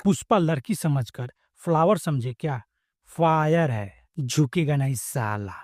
पुष्पा लड़की समझकर फ्लावर समझे क्या? फायर है, झुकेगा नहीं साला।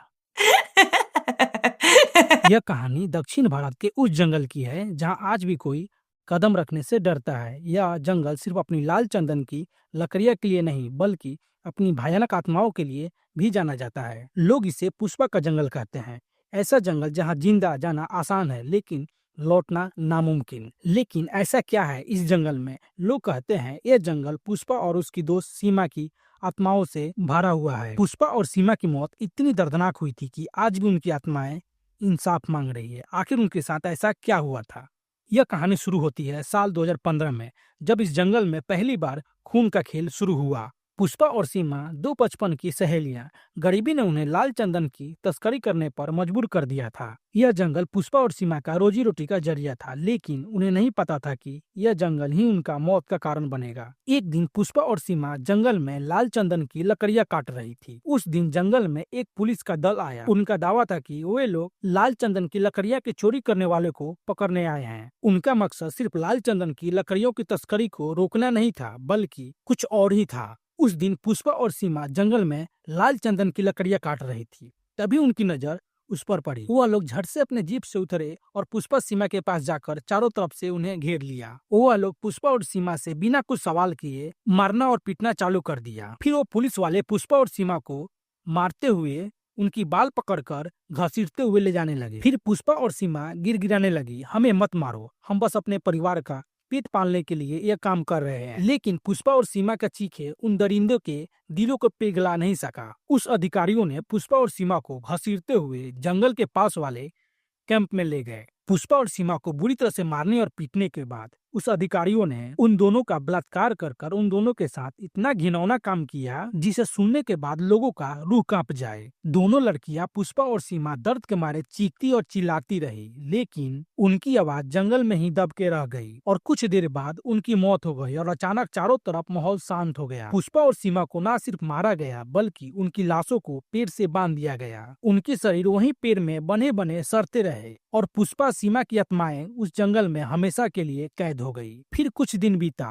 यह कहानी दक्षिण भारत के उस जंगल की है जहां आज भी कोई कदम रखने से डरता है। यह जंगल सिर्फ अपनी लाल चंदन की लकड़ियां के लिए नहीं बल्कि अपनी भयानक आत्माओं के लिए भी जाना जाता है। लोग इसे पुष्पा का जंगल कहते हैं। ऐसा जंगल जहां जिंदा जाना आसान है लेकिन लौटना नामुमकिन। लेकिन ऐसा क्या है इस जंगल में? लोग कहते हैं यह जंगल पुष्पा और उसकी दोस्त सीमा की आत्माओं से भरा हुआ है। पुष्पा और सीमा की मौत इतनी दर्दनाक हुई थी कि आज भी उनकी आत्माएं इंसाफ मांग रही है। आखिर उनके साथ ऐसा क्या हुआ था? यह कहानी शुरू होती है साल 2015 में, जब इस जंगल में पहली बार खून का खेल शुरू हुआ। पुष्पा और सीमा दो बचपन की सहेलियां। गरीबी ने उन्हें लाल चंदन की तस्करी करने पर मजबूर कर दिया था। यह जंगल पुष्पा और सीमा का रोजी रोटी का जरिया था, लेकिन उन्हें नहीं पता था कि यह जंगल ही उनका मौत का कारण बनेगा। एक दिन पुष्पा और सीमा जंगल में लाल चंदन की लकड़ियां काट रही थी। उस दिन जंगल में एक पुलिस का दल आया। उनका दावा था कि वे लोग लाल चंदन की लकड़ियां के चोरी करने वाले को पकड़ने आए हैं। उनका मकसद सिर्फ लाल चंदन की लकड़ियों की तस्करी को रोकना नहीं था, बल्कि कुछ और ही था। उस दिन पुष्पा और सीमा जंगल में लाल चंदन की लकड़ियां काट रही थी। तभी उनकी नजर उस पर पड़ी। वह लोग झट से अपने जीप से उतरे और पुष्पा सीमा के पास जाकर चारों तरफ से उन्हें घेर लिया। वह लोग पुष्पा और सीमा से बिना कुछ सवाल किए मारना और पीटना चालू कर दिया। फिर वो पुलिस वाले पुष्पा और सीमा को मारते हुए उनकी बाल पकड़कर घसीटते हुए ले जाने लगे। फिर पुष्पा और सीमा गिड़गिड़ाने लगी, हमें मत मारो, हम बस अपने परिवार का पेट पालने के लिए यह काम कर रहे हैं। लेकिन पुष्पा और सीमा का चीखे उन दरिंदों के दिलों को पिघला नहीं सका। उस अधिकारियों ने पुष्पा और सीमा को घसीटते हुए जंगल के पास वाले कैंप में ले गए। पुष्पा और सीमा को बुरी तरह से मारने और पीटने के बाद उस अधिकारियों ने उन दोनों का बलात्कार कर उन दोनों के साथ इतना घिनौना काम किया जिसे सुनने के बाद लोगों का रूह कांप जाए। दोनों लड़कियां पुष्पा और सीमा दर्द के मारे चीखती और चिल्लाती रही, लेकिन उनकी आवाज जंगल में ही दब के रह गई और कुछ देर बाद उनकी मौत हो गई और अचानक चारों तरफ माहौल शांत हो गया। पुष्पा और सीमा को न सिर्फ मारा गया बल्कि उनकी लाशों को पेड़ से बांध दिया गया। उनके शरीर वहीं पेड़ में बने बने सड़ते रहे और पुष्पा सीमा की आत्माएं उस जंगल में हमेशा के लिए कैद हो गई। फिर कुछ दिन बीता।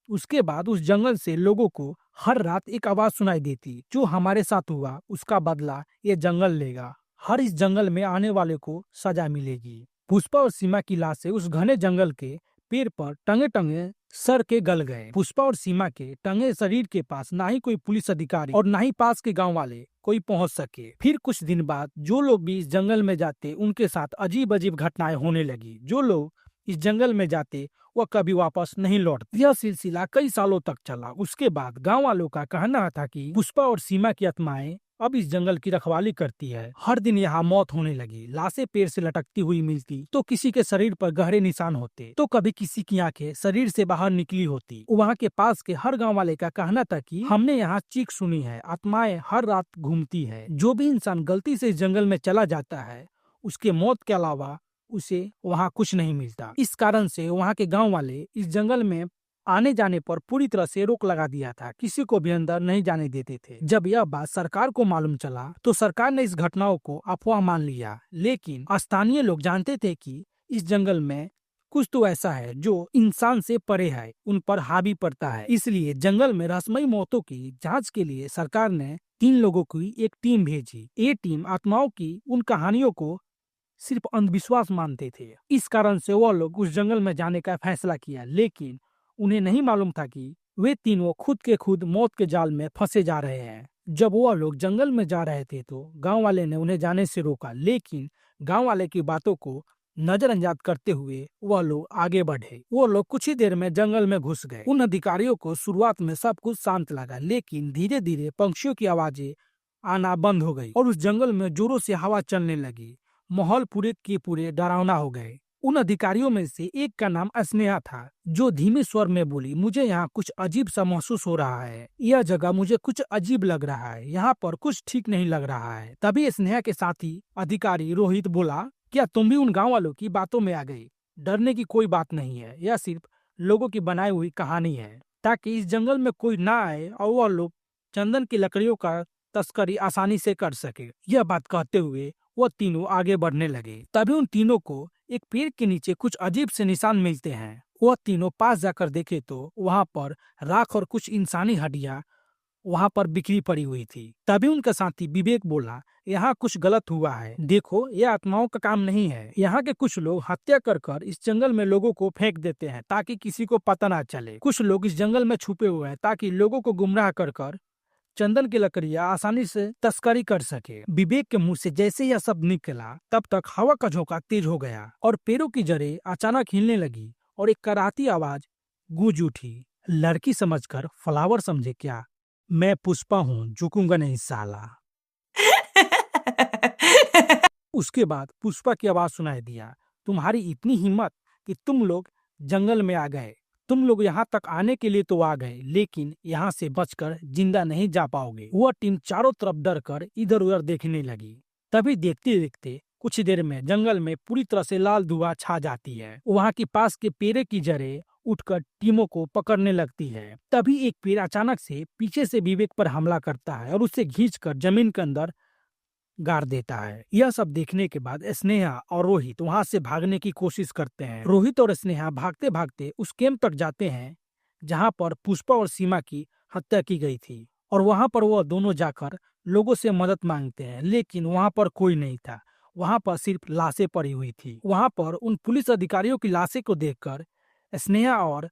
उसके बाद उस जंगल से लोगों को हर रात एक आवाज सुनाई देती, जो हमारे साथ हुआ उसका बदला ये जंगल लेगा। हर इस जंगल में आने वाले को सजा मिलेगी। पुष्पा और सीमा की लाशें उस घने जंगल के पेड़ पर टंगे टंगे सर के गल गए। पुष्पा और सीमा के टंगे शरीर के पास ना ही कोई पुलिस अधिकारी और ना ही पास के गांव वाले कोई पहुंच सके। फिर कुछ दिन बाद जो लोग भी इस जंगल में जाते उनके साथ अजीब अजीब घटनाएं होने लगी। जो लोग इस जंगल में जाते वह कभी वापस नहीं लौटते। यह सिलसिला कई सालों तक चला। उसके बाद गांव वालों का कहना था कि पुष्पा और सीमा की आत्माएं अब इस जंगल की रखवाली करती है। हर दिन यहाँ मौत होने लगी। लाशें पेड़ से लटकती हुई मिलती, तो किसी के शरीर पर गहरे निशान होते, तो कभी किसी की आंखें शरीर से बाहर निकली होती। वहाँ के पास के हर गांव वाले का कहना था कि हमने यहाँ चीख सुनी है, आत्माएं हर रात घूमती है। जो भी इंसान गलती से इस जंगल में चला जाता है उसके मौत के अलावा उसे वहाँ कुछ नहीं मिलता। इस कारण से वहाँ के गाँव वाले इस जंगल में आने जाने पर पूरी तरह से रोक लगा दिया था। किसी को भी अंदर नहीं जाने देते थे। जब यह बात सरकार को मालूम चला तो सरकार ने इस घटनाओं को अफवाह मान लिया, लेकिन स्थानीय लोग जानते थे कि इस जंगल में कुछ तो ऐसा है जो इंसान से परे है, उन पर हावी पड़ता है। इसलिए जंगल में रहस्यमयी मौतों की जांच के लिए सरकार ने 3 लोगों की एक टीम भेजी। ये टीम आत्माओं की उन कहानियों को सिर्फ अंधविश्वास मानते थे। इस कारण से वह लोग उस जंगल में जाने का फैसला किया, लेकिन उन्हें नहीं मालूम था कि वे तीनों खुद के खुद मौत के जाल में फंसे जा रहे हैं। जब वह लोग जंगल में जा रहे थे तो गांव वाले ने उन्हें जाने से रोका, लेकिन गांव वाले की बातों को नजरअंदाज करते हुए वह लोग आगे बढ़े। वो लोग कुछ ही देर में जंगल में घुस गए। उन अधिकारियों को शुरुआत में सब कुछ शांत लगा, लेकिन धीरे धीरे पंछियों की आवाजें आना बंद हो गई और उस जंगल में जोरों से हवा चलने लगी। माहौल पूरे के पूरे डरावना हो गए। उन अधिकारियों में से एक का नाम स्नेहा था, जो धीमे स्वर में बोली, मुझे यहाँ कुछ अजीब सा महसूस हो रहा है। यह जगह मुझे कुछ अजीब लग रहा है। यहाँ पर कुछ ठीक नहीं लग रहा है। तभी स्नेहा के साथी अधिकारी रोहित बोला, क्या तुम भी उन गांव वालों की बातों में आ गई? डरने की कोई बात नहीं है, यह सिर्फ लोगों की बनाई हुई कहानी है, ताकि इस जंगल में कोई ना आए और वह लोग चंदन की लकड़ियों का तस्करी आसानी से कर सके। यह बात कहते हुए वो तीनों आगे बढ़ने लगे। तभी उन तीनों को एक पेड़ के नीचे कुछ अजीब से निशान मिलते हैं। वह तीनों पास जाकर देखे तो वहां पर राख और कुछ इंसानी हड्डियां वहां पर बिखरी पड़ी हुई थी। तभी उनका साथी विवेक बोला, यहाँ कुछ गलत हुआ है, देखो ये आत्माओं का काम नहीं है। यहाँ के कुछ लोग हत्या कर कर इस जंगल में लोगों को फेंक देते हैं ताकि किसी को पता ना चले। कुछ लोग इस जंगल में छुपे हुए हैं ताकि लोगों को गुमराह कर कर चंदन की लकड़ियां आसानी से तस्करी कर सके। विवेक के मुंह से जैसे यह शब्द निकला तब तक हवा का झोंका तेज हो गया और पेड़ों की जड़ें अचानक हिलने लगी और एक कराहती आवाज गूंज उठी। लड़की समझकर फ्लावर समझे क्या, मैं पुष्पा हूँ, झुकूंगा नहीं साला। उसके बाद पुष्पा की आवाज सुनाई दिया, तुम्हारी इतनी हिम्मत कि तुम लोग जंगल में आ गए। तुम लोग यहाँ तक आने के लिए तो आ गए, लेकिन यहाँ से बचकर जिंदा नहीं जा पाओगे। वह टीम चारों तरफ डर कर इधर उधर देखने लगी। तभी देखते देखते कुछ देर में जंगल में पूरी तरह से लाल धुआं छा जाती है। वहाँ के पास के पेड़ की जड़ें उठकर टीमों को पकड़ने लगती है। तभी एक पेड़ अचानक से पीछे से विवेक पर हमला करता है और उसे खींचकर जमीन के अंदर गाड़ देता है। यह सब देखने के बाद स्नेहा और रोहित वहां से भागने की कोशिश करते हैं। रोहित और स्नेहा भागते भागते उस कैंप तक जाते हैं जहां पर पुष्पा और सीमा की हत्या की गई थी और वहां पर वह दोनों जाकर लोगों से मदद मांगते हैं, लेकिन वहां पर कोई नहीं था। वहां पर सिर्फ लाशें पड़ी हुई थी। वहां पर उन पुलिस अधिकारियों की लाशें को देखकर स्नेहा और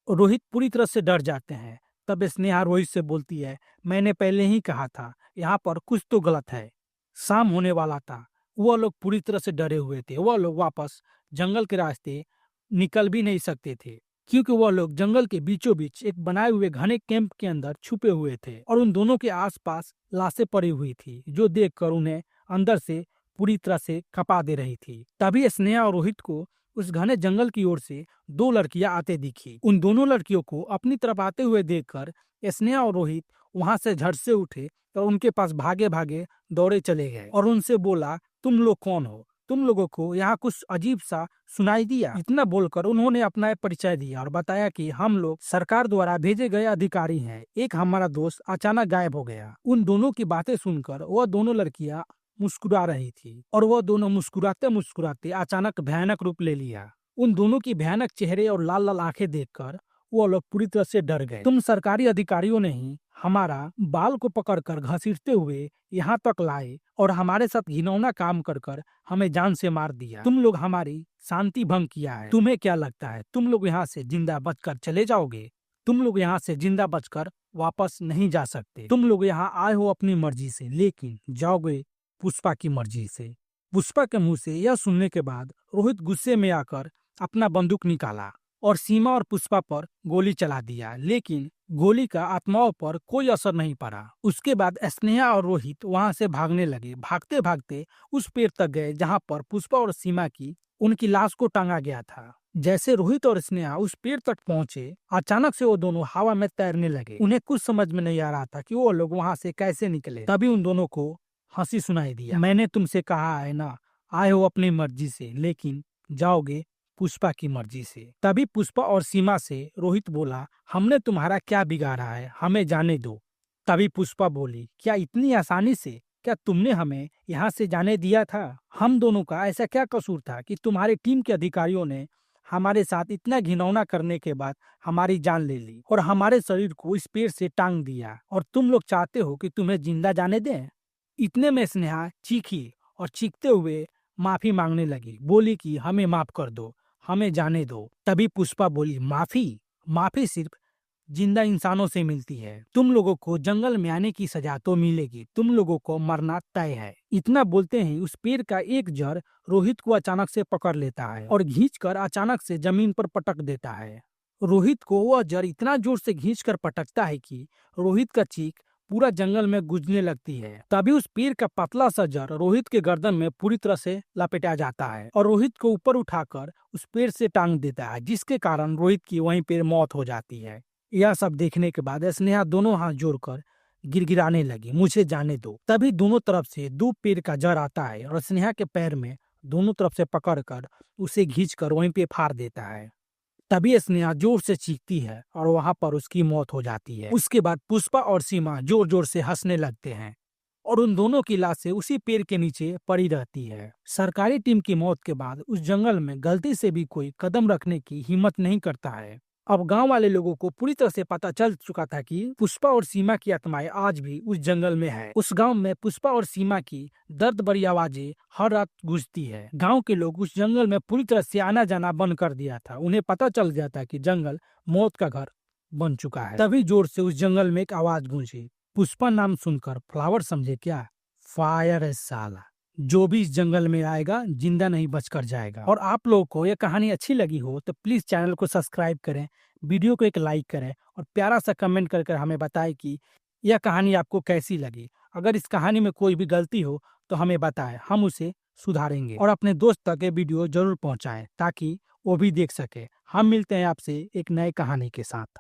रोहित पूरी तरह से डर जाते हैं। तब स्नेहा रोहित से बोलती है, मैंने पहले ही कहा था यहाँ पर कुछ तो गलत है। शाम होने वाला था। वह लोग पूरी तरह से डरे हुए थे। वह लोग वापस जंगल के रास्ते निकल भी नहीं सकते थे क्योंकि वह लोग जंगल के बीचों बीच एक बनाए हुए घने कैंप के अंदर छुपे हुए थे और उन दोनों के आसपास लाशें पड़ी हुई थी जो देखकर उन्हें अंदर से पूरी तरह से खपा दे रही थी। तभी स्नेहा और रोहित को उस घने जंगल की ओर से दो लड़कियां आते दिखी। उन दोनों लड़कियों को अपनी तरफ आते हुए देखकर स्नेहा और रोहित वहां से झट से उठे और उनके पास भागे भागे दौड़े चले गए और उनसे बोला, तुम लोग कौन हो? तुम लोगों को यहाँ कुछ अजीब सा सुनाई दिया? इतना बोलकर उन्होंने अपना परिचय दिया और बताया कि हम लोग सरकार द्वारा भेजे गए अधिकारी हैं। एक हमारा दोस्त अचानक गायब हो गया। उन दोनों की बातें सुनकर वह दोनों लड़कियां मुस्कुरा रही थी और वह दोनों मुस्कुराते मुस्कुराते अचानक भयानक रूप ले लिया। उन दोनों की भयानक चेहरे और लाल लाल आंखें देखकर वो लोग पूरी तरह से डर गए। तुम सरकारी अधिकारियों ने ही हमारा बाल को पकड़कर घसीटते हुए यहाँ तक लाए और हमारे साथ घिनौना काम कर कर हमें जान से मार दिया। तुम लोग हमारी शांति भंग किया है। तुम्हें क्या लगता है तुम लोग यहाँ से जिंदा बचकर चले जाओगे? तुम लोग यहाँ से जिंदा बचकर वापस नहीं जा सकते। तुम लोग यहाँ आए हो अपनी मर्जी से, लेकिन जाओगे पुष्पा की मर्जी से। पुष्पा के मुंह से यह सुनने के बाद रोहित गुस्से में आकर अपना बंदूक निकाला और सीमा और पुष्पा पर गोली चला दिया, लेकिन गोली का आत्माओं पर कोई असर नहीं पड़ा। उसके बाद स्नेहा और रोहित वहां से भागने लगे। भागते भागते उस पेड़ तक गए जहां पर पुष्पा और सीमा की उनकी लाश को टांगा गया था। जैसे रोहित और स्नेहा उस पेड़ तक पहुंचे, अचानक से वो दोनों हवा में तैरने लगे। उन्हें कुछ समझ में नहीं आ रहा था कि वो लोग वहां से कैसे निकले। तभी उन दोनों को हंसी सुनाई दिया। मैंने तुमसे कहा है ना, आए हो अपनी मर्जी से, लेकिन जाओगे पुष्पा की मर्जी से। तभी पुष्पा और सीमा से रोहित बोला, हमने तुम्हारा क्या बिगाड़ा है, हमें जाने दो। तभी पुष्पा बोली, क्या इतनी आसानी से? क्या तुमने हमें यहाँ से जाने दिया था? हम दोनों का ऐसा क्या कसूर था कि तुम्हारी टीम के अधिकारियों ने हमारे साथ इतना घिनौना करने के बाद हमारी जान ले ली और हमारे शरीर को इस पेड़ से टांग दिया, और तुम लोग चाहते हो कि तुम्हें जिंदा जाने दें? इतने में स्नेहा चीखी और चीखते हुए माफी मांगने लगी। बोली कि हमें माफ कर दो, हमें जाने दो। तभी पुष्पा बोली, माफी? माफी सिर्फ जिंदा इंसानों से मिलती है। तुम लोगों को जंगल में आने की सजा तो मिलेगी, तुम लोगों को मरना तय है। इतना बोलते ही उस पेड़ का एक जड़ रोहित को अचानक से पकड़ लेता है और खींचकर अचानक से जमीन पर पटक देता है। रोहित को वह जड़ इतना जोर से खींचकर पटकता है कि रोहित का चीख पूरा जंगल में गूंजने लगती है। तभी उस पेड़ का पतला सा जड़ रोहित के गर्दन में पूरी तरह से लपेटा जाता है और रोहित को ऊपर उठाकर उस पेड़ से टांग देता है, जिसके कारण रोहित की वहीं पर मौत हो जाती है। यह सब देखने के बाद स्नेहा दोनों हाथ जोड़कर गिड़गिड़ाने लगी, मुझे जाने दो। तभी दोनों तरफ से दो पेड़ का जड़ आता है और स्नेहा के पैर में दोनों तरफ से पकड़कर उसे खींचकर वहीं पे फाड़ देता है। तभी स्नेहा जोर से चीखती है और वहां पर उसकी मौत हो जाती है। उसके बाद पुष्पा और सीमा जोर जोर से हंसने लगते हैं और उन दोनों की लाशें उसी पेड़ के नीचे पड़ी रहती है। सरकारी टीम की मौत के बाद उस जंगल में गलती से भी कोई कदम रखने की हिम्मत नहीं करता है। अब गांव वाले लोगों को पूरी तरह से पता चल चुका था कि पुष्पा और सीमा की आत्माएं आज भी उस जंगल में है। उस गांव में पुष्पा और सीमा की दर्द भरी आवाजें हर रात गूंजती है। गांव के लोग उस जंगल में पूरी तरह से आना जाना बंद कर दिया था। उन्हें पता चल गया था कि जंगल मौत का घर बन चुका है। तभी जोर से उस जंगल में एक आवाज गूंजी। पुष्पा नाम सुनकर फ्लावर समझे क्या? फायर है साला, जो भी इस जंगल में आएगा जिंदा नहीं बचकर जाएगा। और आप लोगों को यह कहानी अच्छी लगी हो तो प्लीज चैनल को सब्सक्राइब करें, वीडियो को एक लाइक करें और प्यारा सा कमेंट कर हमें बताएं कि यह कहानी आपको कैसी लगी। अगर इस कहानी में कोई भी गलती हो तो हमें बताएं, हम उसे सुधारेंगे। और अपने दोस्त तक ये वीडियो जरूर पहुंचाएं ताकि वो भी देख सके। हम मिलते हैं आपसे एक नए कहानी के साथ।